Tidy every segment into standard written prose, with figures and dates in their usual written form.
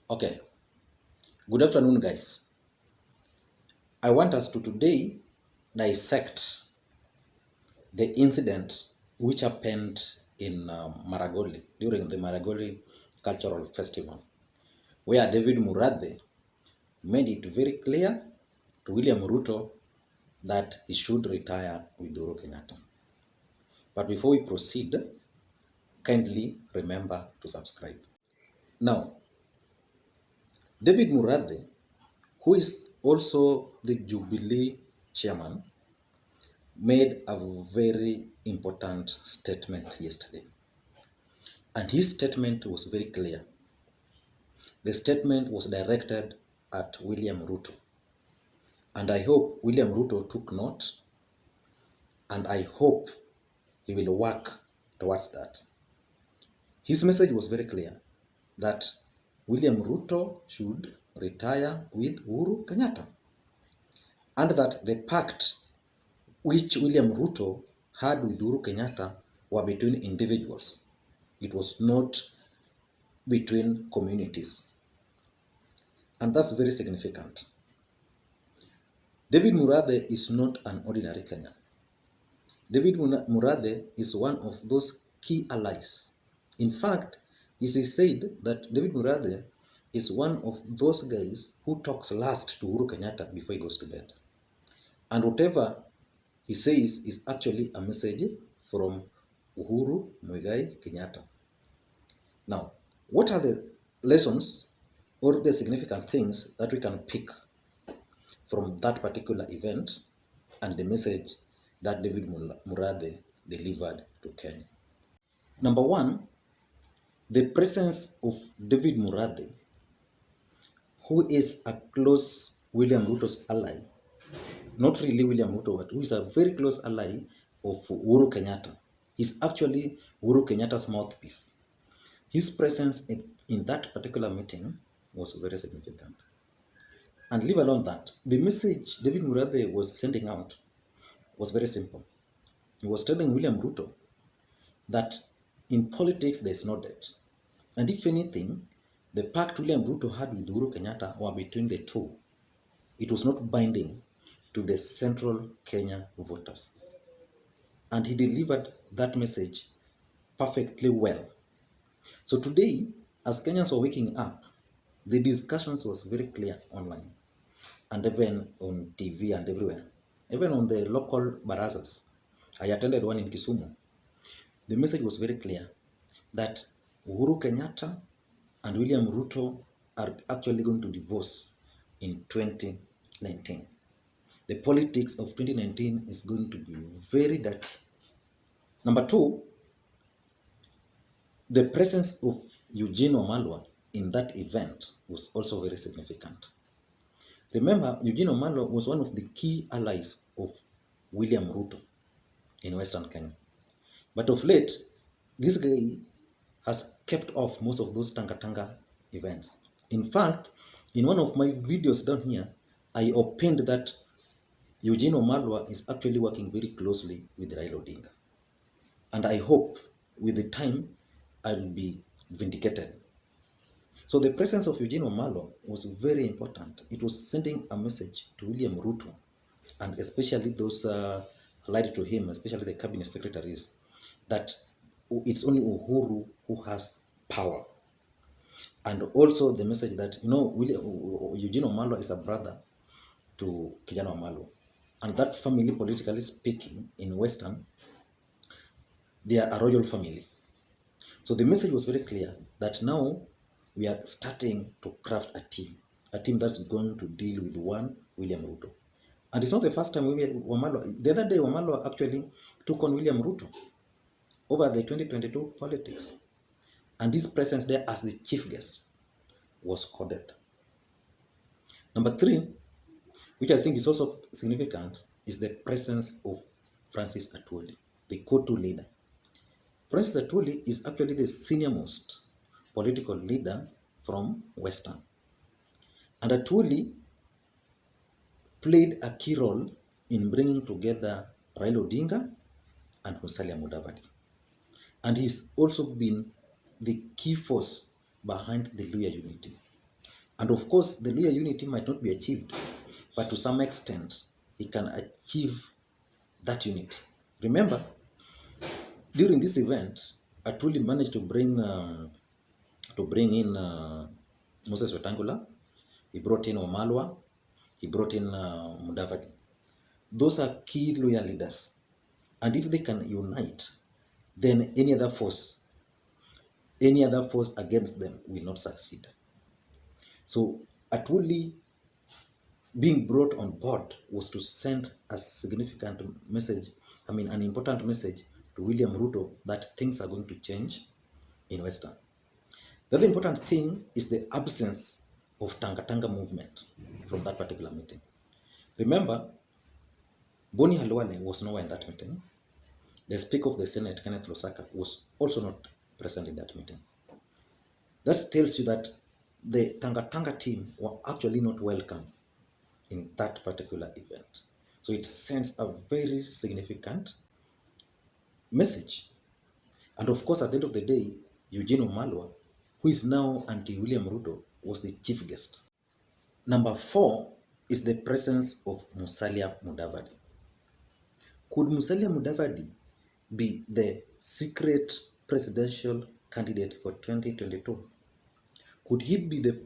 Okay, good afternoon, guys. I want us to today dissect the incident which happened in Maragoli during the Maragoli Cultural Festival, where David Murathe made it very clear to William Ruto that he should retire with Uhuru Kenyatta. But before we proceed, kindly remember to subscribe. Now, David Murathe, who is also the Jubilee chairman, made a very important statement yesterday. And his statement was very clear. The statement was directed at William Ruto. And I hope William Ruto took note, and I hope he will work towards that. His message was very clear that William Ruto should retire with Uhuru Kenyatta, and that the pact which William Ruto had with Uhuru Kenyatta were between individuals. It was not between communities. And that's very significant. David Murathe is not an ordinary Kenyan. David Murathe is one of those key allies. In fact, it is said that David Murathe is one of those guys who talks last to Uhuru Kenyatta before he goes to bed. And whatever he says is actually a message from Uhuru Muigai Kenyatta. Now, what are the lessons or the significant things that we can pick from that particular event and the message that David Murathe delivered to Kenya? Number one, the presence of David Murathe, who is a close William Ruto's ally, not really William Ruto, but who is a very close ally of Uhuru Kenyatta. He's actually Uhuru Kenyatta's mouthpiece. His presence in that particular meeting was very significant. And leave alone that, the message David Murathe was sending out was very simple. He was telling William Ruto that in politics there is no debt. And if anything, the pact William Ruto had with Uhuru Kenyatta were between the two. It was not binding to the central Kenya voters. And he delivered that message perfectly well. So today, as Kenyans were waking up, the discussions was very clear online and even on TV and everywhere. Even on the local barazas. I attended one in Kisumu. The message was very clear that Uhuru Kenyatta and William Ruto are actually going to divorce in 2019. The politics of 2019 is going to be very dirty. Number two, the presence of Eugene Wamalwa in that event was also very significant. Remember, Eugene Wamalwa was one of the key allies of William Ruto in Western Kenya. But of late, this guy has kept off most of those Tanga events. In fact, in one of my videos down here, I opened that Eugene Wamalwa is actually working very closely with Raila Odinga. And I hope with the time I will be vindicated. So the presence of Eugene Wamalwa was very important. It was sending a message to William Ruto, and especially those allied to him, especially the cabinet secretaries, that it's only Uhuru who has power. And also the message that, Eugene Wamalwa is a brother to Kijana Wamalwa. And that family, politically speaking, in Western, they are a royal family. So the message was very clear that now we are starting to craft a team that's going to deal with one William Ruto. And it's not the first time Wamalwa, the other day Wamalwa actually took on William Ruto over the 2022 politics. And his presence there as the chief guest was coded. Number three, which I think is also significant, is the presence of Francis Atwoli, the Kotu leader. Francis Atwoli is actually the senior-most political leader from Western. And Atwoli played a key role in bringing together Raila Odinga and Musalia Mudavadi. And he's also been the key force behind the Luhya unity. And of course, the Luhya unity might not be achieved, but to some extent, he can achieve that unity. Remember, during this event, Atwoli managed to bring in Moses Wetangula. He brought in Wamalwa. He brought in Mudavadi. Those are key Luhya leaders. And if they can unite, then any other force against them will not succeed. So Atwoli being brought on board was to send a significant message, an important message to William Ruto that things are going to change in Western. The other important thing is the absence of Tanga movement from that particular meeting. Remember, Boni Halwale was nowhere in that meeting. The Speaker of the Senate, Kenneth Lusaka, was also not present in that meeting. That tells you that the Tanga team were actually not welcome in that particular event. So it sends a very significant message. And of course, at the end of the day, Eugene Omalwa, who is now anti-William Ruto, was the chief guest. Number 4 is the presence of Musalia Mudavadi. Could Musalia Mudavadi be the secret presidential candidate for 2022? Could he be the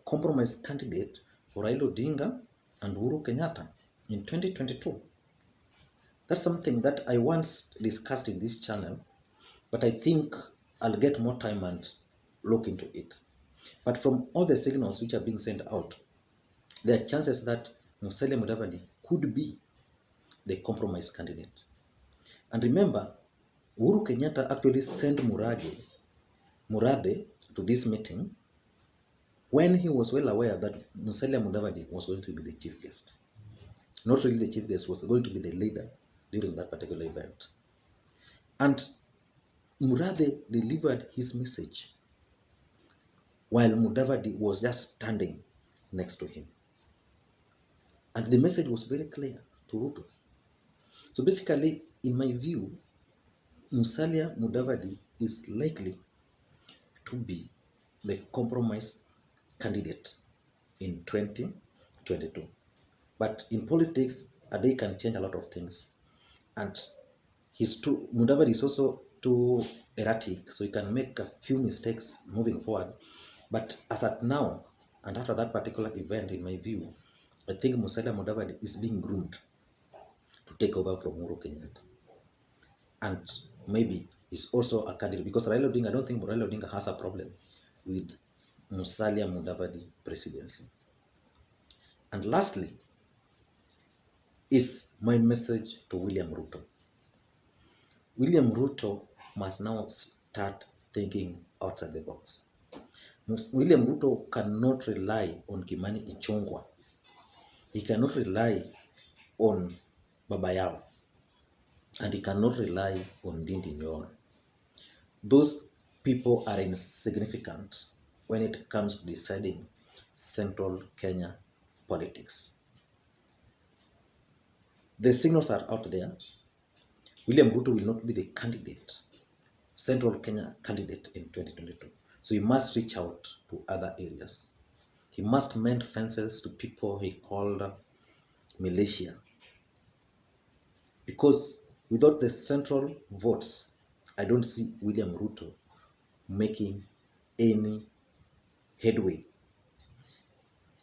compromise candidate for Raila Odinga and Uhuru Kenyatta in 2022? That's something that I once discussed in this channel, but I think I'll get more time and look into it. But from all the signals which are being sent out, there are chances that Musalia Mudavadi could be the compromise candidate. And remember, Uhuru Kenyatta actually sent Murathe to this meeting when he was well aware that Musalia Mudavadi was going to be the chief guest. Not really the chief guest, was going to be the leader during that particular event. And Murathe delivered his message while Mudavadi was just standing next to him. And the message was very clear to Ruto. So basically, in my view, Musalia Mudavadi is likely to be the compromise candidate in 2022. But in politics, a day can change a lot of things. And Mudavadi is also too erratic, so he can make a few mistakes moving forward. But as at now, and after that particular event, in my view, I think Musalia Mudavadi is being groomed to take over from Uhuru Kenyatta. And maybe is also a candidate, because I don't think Raila Odinga has a problem with Musalia Mudavadi presidency. And lastly, is my message to William Ruto. William Ruto must now start thinking outside the box. William Ruto cannot rely on Kimani Ichung'wah. He cannot rely on Baba Yao. And he cannot rely on Ndindi Nyoro. Those people are insignificant when it comes to deciding central Kenya politics. The signals are out there. William Ruto will not be the central Kenya candidate in 2022. So he must reach out to other areas. He must mend fences to people he called militia. Because without the central votes, I don't see William Ruto making any headway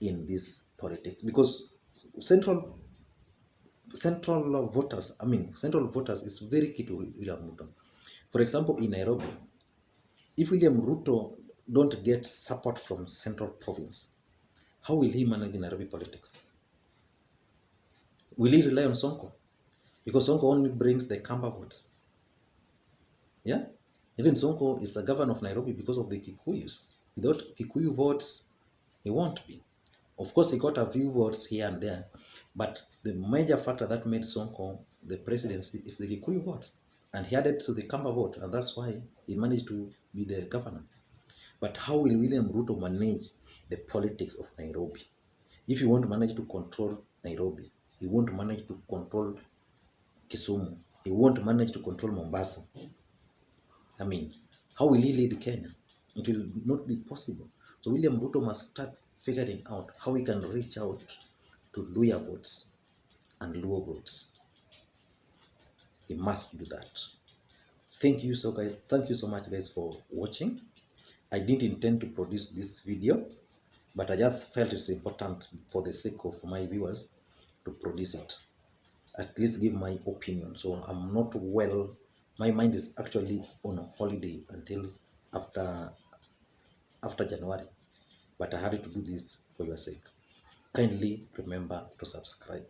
in this politics. Because central voters is very key to William Ruto. For example, in Nairobi, if William Ruto don't get support from central province, how will he manage Nairobi politics? Will he rely on Sonko? Because Sonko only brings the Kamba votes. Yeah? Even Sonko is the governor of Nairobi because of the Kikuyus. Without Kikuyu votes, he won't be. Of course, he got a few votes here and there, but the major factor that made Sonko the presidency is the Kikuyu votes. And he added to the Kamba votes, and that's why he managed to be the governor. But how will William Ruto manage the politics of Nairobi? If he won't manage to control Nairobi, he won't manage to control Kisumu, he won't manage to control Mombasa. How will he lead Kenya? It will not be possible. So William Ruto must start figuring out how we can reach out to Luya votes and Luo votes. We must do that. Thank you so much guys for watching. I didn't intend to produce this video, but I just felt it's important for the sake of my viewers to produce it. At least give my opinion. So I'm not well, my mind is actually on a holiday until after January. But I had to do this for your sake. Kindly remember to subscribe.